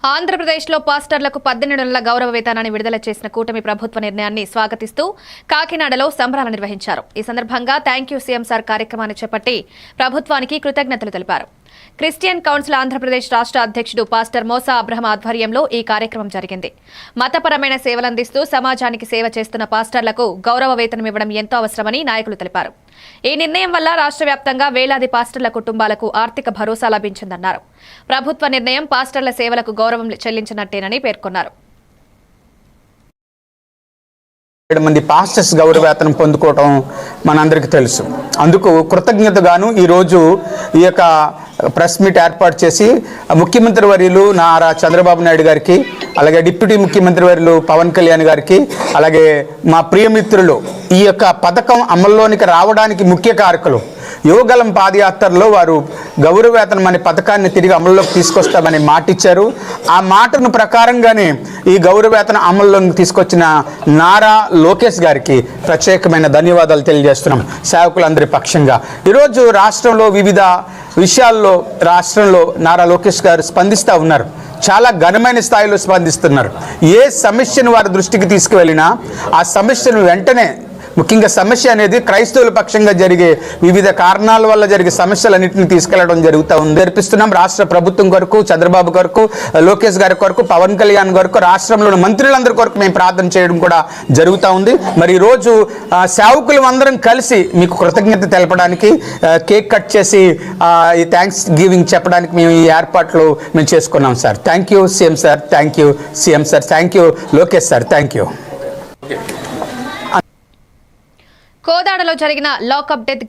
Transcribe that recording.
ఆంధ్రప్రదేశ్లో పాస్టర్లకు 18 నెలల గౌరవ వేతనాన్ని విడుదల చేసిన కూటమి ప్రభుత్వ నిర్ణయాన్ని స్వాగతిస్తూ కాకినాడలో సంబరాలు నిర్వహించారు. ఈ సందర్భంగా థ్యాంక్ యూ సీఎం సార్ కార్యక్రమాన్ని చేపట్టి ప్రభుత్వానికి కృతజ్ఞతలు తెలిపారు. క్రిస్టియన్ కౌన్సిల్ ఆంధ్రప్రదేశ్ రాష్ట్ర అధ్యక్షుడు పాస్టర్ మోసా అబ్రహం ఆధ్వర్యంలో ఈ కార్యక్రమం జరిగింది. మతపరమైన సేవలందిస్తూ సమాజానికి సేవ చేస్తున్న పాస్టర్లకు గౌరవ వేతనం ఇవ్వడం ఎంతో అవసరమని నాయకులు తెలిపారు. ఈ నిర్ణయం వల్ల రాష్ట్ర వ్యాప్తంగా వేలాది పాస్టర్ల కుటుంబాలకు ఆర్థిక భరోసా లభించిందన్నారు. ప్రభుత్వ నిర్ణయం పాస్టర్ల సేవలకు గౌరవం చెల్లించినట్టేనని పేర్కొన్నారు. 7 మంది పాస్టర్స్ గౌరవ వేతనం పొందుకోవడం మనందరికీ తెలుసు. అందుకు కృతజ్ఞతగాను ఈరోజు ఈ యొక్క ప్రెస్ మీట్ ఏర్పాటు చేసి ముఖ్యమంత్రి వర్యులు నారా చంద్రబాబు నాయుడు గారికి, అలాగే డిప్యూటీ ముఖ్యమంత్రి వర్యులు పవన్ కళ్యాణ్ గారికి, అలాగే మా ప్రియమిత్రులు ఈ యొక్క పథకం అమల్లోనికి రావడానికి ముఖ్య కారకులు యువగలం పాదయాత్రలో వారు గౌరవ వేతనం అనే పథకాన్ని తిరిగి అమల్లోకి తీసుకొస్తామని మాట ఇచ్చారు. ఆ మాటను ప్రకారంగానే ఈ గౌరవ వేతన అమల్లోకి తీసుకొచ్చిన నారా లోకేష్ గారికి ప్రత్యేకమైన ధన్యవాదాలు తెలియజేస్తున్నాం సేవకులందరి పక్షంగా. ఈరోజు రాష్ట్రంలో వివిధ విషయాల్లో నారా లోకేష్ గారు స్పందిస్తూ ఉన్నారు. చాలా ఘనమైన స్థాయిలో స్పందిస్తున్నారు. ఏ సమస్యను వారి దృష్టికి తీసుకువెళ్ళినా ఆ సమస్యను వెంటనే, ముఖ్యంగా సమస్య అనేది క్రైస్తవుల పక్షంగా జరిగే వివిధ కారణాల వల్ల జరిగే సమస్యలన్నింటినీ తీసుకెళ్లడం జరుగుతూ ఉంది. జరిపిస్తున్నాం. రాష్ట్ర ప్రభుత్వం కొరకు, చంద్రబాబు కొరకు, లోకేష్ గారి కొరకు, పవన్ కళ్యాణ్ కొరకు, రాష్ట్రంలోని మంత్రులందరి కొరకు మేము ప్రార్థన చేయడం కూడా జరుగుతూ ఉంది. మరి ఈరోజు సేవకులు అందరం కలిసి మీకు కృతజ్ఞత తెలపడానికి కేక్ కట్ చేసి ఈ థ్యాంక్స్ గివింగ్ చెప్పడానికి మేము ఈ ఏర్పాట్లు మేము చేసుకున్నాం sir. Thank you CM sir, thank you CM sir, thank you Lokesh sir, thank you. కోదాడలో జరిగిన లాకప్ డెత్